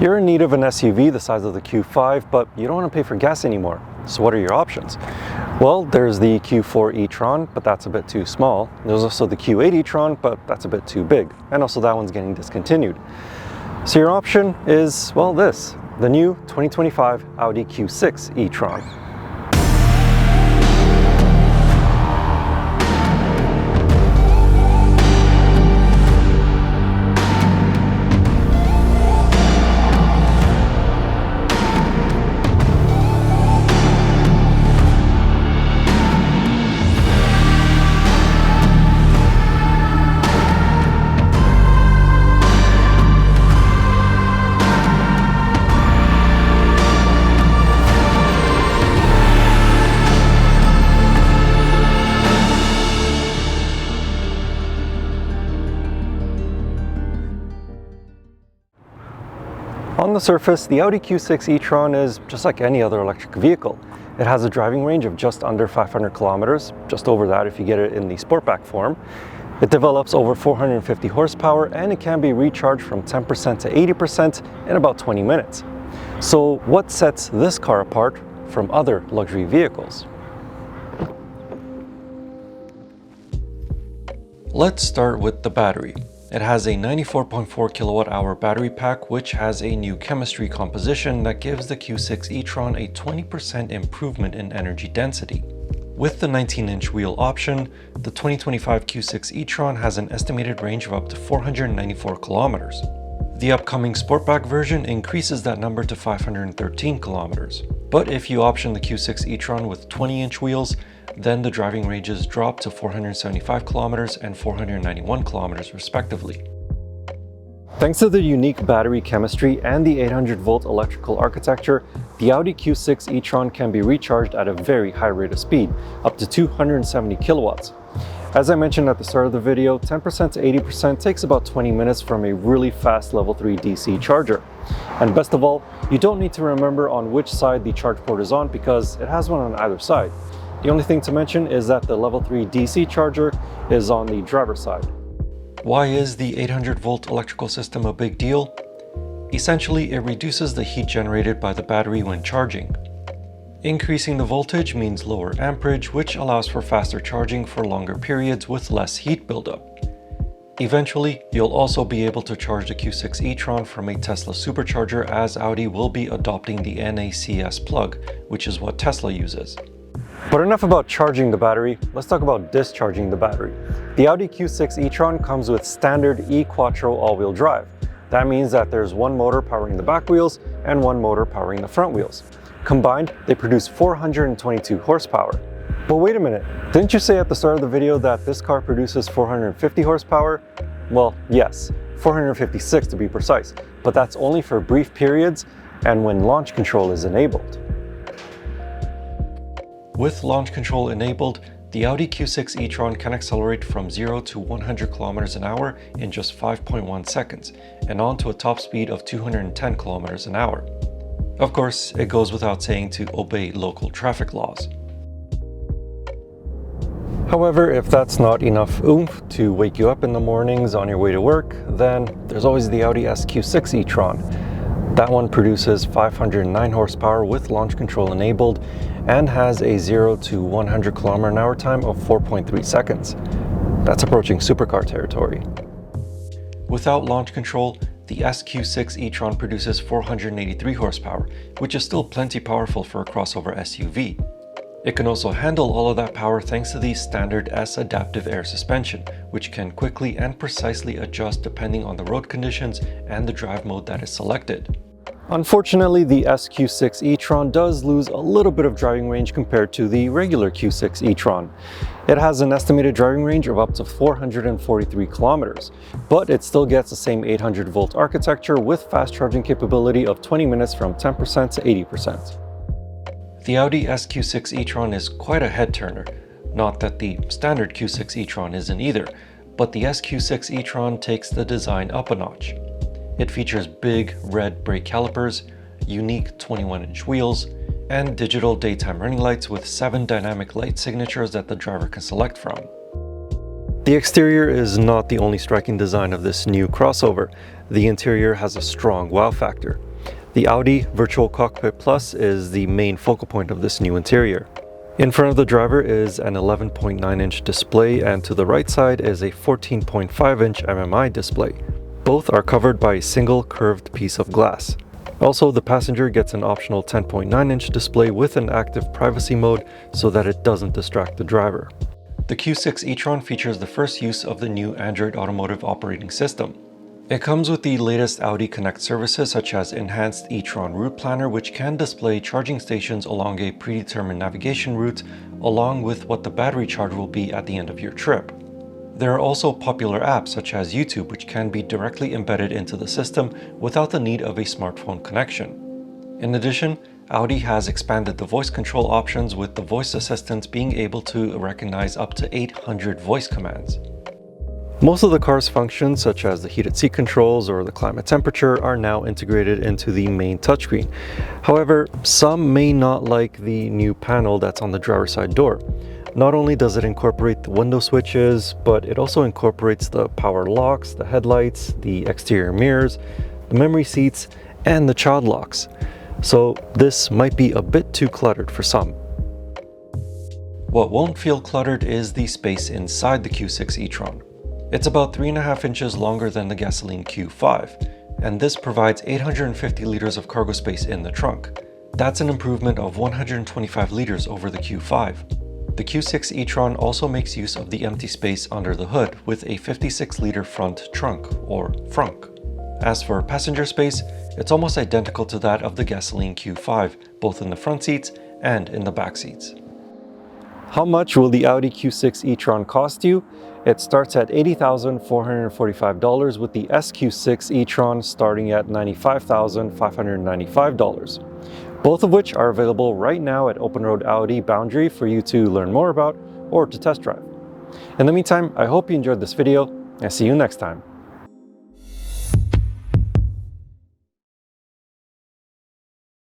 You're in need of an SUV the size of the Q5, but you don't want to pay for gas anymore. So what are your options? Well, there's the Q4 e-tron, but that's a bit too small. There's also the Q8 e-tron, but that's a bit too big. And also that one's getting discontinued. So your option is, well, the new 2025 Audi Q6 e-tron. On the surface, the Audi Q6 e-tron is just like any other electric vehicle. It has a driving range of just under 500 kilometers, just over that if you get it in the Sportback form. It develops over 450 horsepower and it can be recharged from 10% to 80% in about 20 minutes. So what sets this car apart from other luxury vehicles? Let's start with the battery. It has a 94.4 kilowatt-hour battery pack, which has a new chemistry composition that gives the Q6 e-tron a 20% improvement in energy density. With the 19-inch wheel option, the 2025 Q6 e-tron has an estimated range of up to 494 kilometers. The upcoming Sportback version increases that number to 513 kilometers. But if you option the Q6 e-tron with 20-inch wheels, then the driving ranges drop to 475 kilometers and 491 kilometers respectively. Thanks to the unique battery chemistry and the 800-volt electrical architecture, the Audi Q6 e-tron can be recharged at a very high rate of speed, up to 270 kilowatts. As I mentioned at the start of the video, 10% to 80% takes about 20 minutes from a really fast level 3 DC charger. And best of all, you don't need to remember on which side the charge port is on because it has one on either side. The only thing to mention is that the level 3 DC charger is on the driver's side. Why is the 800-volt electrical system a big deal? Essentially, it reduces the heat generated by the battery when charging. Increasing the voltage means lower amperage, which allows for faster charging for longer periods with less heat buildup. Eventually, you'll also be able to charge the Q6 e-tron from a Tesla supercharger, as Audi will be adopting the NACS plug, which is what Tesla uses. But enough about charging the battery, let's talk about discharging the battery. The Audi Q6 e-tron comes with standard e-Quattro all-wheel drive. That means that there's one motor powering the back wheels and one motor powering the front wheels. Combined, they produce 422 horsepower. But wait a minute, didn't you say at the start of the video that this car produces 450 horsepower? Well, yes, 456 to be precise, but that's only for brief periods and when launch control is enabled. With launch control enabled, the Audi Q6 e-tron can accelerate from 0 to 100 kilometers an hour in just 5.1 seconds and on to a top speed of 210 kilometers an hour. Of course, it goes without saying to obey local traffic laws. However, if that's not enough oomph to wake you up in the mornings on your way to work, then there's always the Audi Q6 e-tron. That one produces 509 horsepower with launch control enabled and has a 0 to 100 kilometer an hour time of 4.3 seconds. That's approaching supercar territory. Without launch control, the Q6 e-tron produces 483 horsepower, which is still plenty powerful for a crossover SUV. It can also handle all of that power thanks to the standard S adaptive air suspension, which can quickly and precisely adjust depending on the road conditions and the drive mode that is selected. Unfortunately, the Q6 e-tron does lose a little bit of driving range compared to the regular Q6 e-tron. It has an estimated driving range of up to 443 kilometers, but it still gets the same 800-volt architecture with fast charging capability of 20 minutes from 10% to 80%. The Audi Q6 e-tron is quite a head-turner. Not that the standard Q6 e-tron isn't either, but the Q6 e-tron takes the design up a notch. It features big red brake calipers, unique 21-inch wheels, and digital daytime running lights with 7 dynamic light signatures that the driver can select from. The exterior is not the only striking design of this new crossover. The interior has a strong wow factor. The Audi Virtual Cockpit Plus is the main focal point of this new interior. In front of the driver is an 11.9-inch display, and to the right side is a 14.5-inch MMI display. Both are covered by a single curved piece of glass. Also, the passenger gets an optional 10.9-inch display with an active privacy mode so that it doesn't distract the driver. The Q6 e-tron features the first use of the new Android Automotive operating system. It comes with the latest Audi Connect services such as enhanced e-tron route planner, which can display charging stations along a predetermined navigation route, along with what the battery charge will be at the end of your trip. There are also popular apps such as YouTube, which can be directly embedded into the system without the need of a smartphone connection. In addition, Audi has expanded the voice control options, with the voice assistants being able to recognize up to 800 voice commands. Most of the car's functions, such as the heated seat controls or the climate temperature, are now integrated into the main touchscreen. However, some may not like the new panel that's on the driver's side door. Not only does it incorporate the window switches, but it also incorporates the power locks, the headlights, the exterior mirrors, the memory seats, and the child locks. So this might be a bit too cluttered for some. What won't feel cluttered is the space inside the Q6 e-tron. It's about 3.5 inches longer than the gasoline Q5, and this provides 850 liters of cargo space in the trunk. That's an improvement of 125 liters over the Q5. The Q6 e-tron also makes use of the empty space under the hood with a 56-liter front trunk, or frunk. As for passenger space, it's almost identical to that of the gasoline Q5, both in the front seats and in the back seats. How much will the Audi Q6 e-tron cost you? It starts at $80,445, with the SQ6 e-tron starting at $95,595. Both of which are available right now at OpenRoad Audi Boundary for you to learn more about or to test drive. In the meantime, I hope you enjoyed this video, and see you next time.